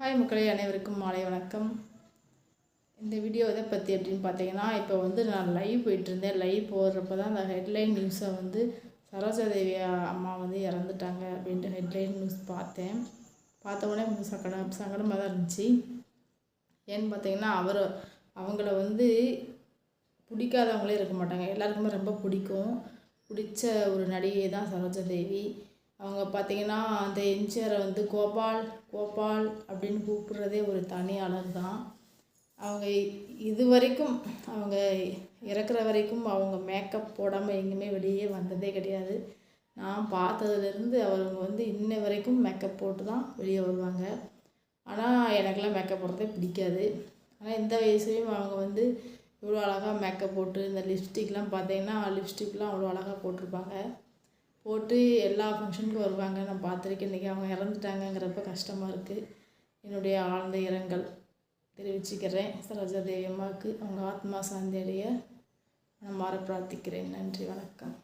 Hi மக்களே, அனைவருக்கும் மாலை வணக்கம். இந்த வீடியோ எதை பற்றி அப்படின்னு பார்த்தீங்கன்னா, இப்போ நான் லைவ் போயிட்டுருந்தேன். லைவ் போடுறப்ப தான் அந்த ஹெட்லைன் நியூஸை சரோஜாதேவி அம்மா இறந்துட்டாங்க அப்படின்ட்டு ஹெட்லைன் நியூஸ் பார்த்தேன். பார்த்த உடனே கொஞ்சம் சங்கடமாக தான் இருந்துச்சு. ஏன்னு பார்த்தீங்கன்னா, அவங்கள பிடிக்காதவங்களே இருக்க மாட்டாங்க. எல்லாருக்குமே ரொம்ப பிடிச்ச ஒரு நடிகை தான் சரோஜாதேவி. அவங்க பார்த்திங்கன்னா அந்த எம்ஜிஆரை கோபால் அப்படின்னு கூப்பிட்றதே ஒரு தனி அழகு தான். அவங்க இது வரைக்கும் அவங்க இறக்குற வரைக்கும் அவங்க மேக்கப் போடாமல் எங்கேயுமே வெளியே வந்ததே கிடையாது. நான் பார்த்ததுலேருந்து அவங்க இன்ன வரைக்கும் மேக்கப் போட்டு தான் வெளியே வருவாங்க. ஆனால் எனக்கெல்லாம் மேக்கப் போடுறதே பிடிக்காது. ஆனால் இந்த வயசுலேயும் அவங்க இவ்வளோ அழகாக மேக்கப் போட்டு இந்த லிப்ஸ்டிக்லாம் பார்த்தீங்கன்னா லிப்ஸ்டிக்லாம் அவ்வளோ அழகாக போட்டு எல்லா ஃபங்க்ஷனுக்கும் வருவாங்க. நான் பார்த்துருக்கேன். இன்றைக்கி அவங்க இறந்துட்டாங்கங்கிறப்ப கஷ்டமாக இருக்குது. என்னுடைய ஆழ்ந்த இரங்கல் தெரிவிச்சுக்கிறேன். சரோஜாதேவி அம்மாவுக்கு அவங்க ஆத்மா சாந்தி அடைய நான் பிரார்த்திக்கிறேன். நன்றி, வணக்கம்.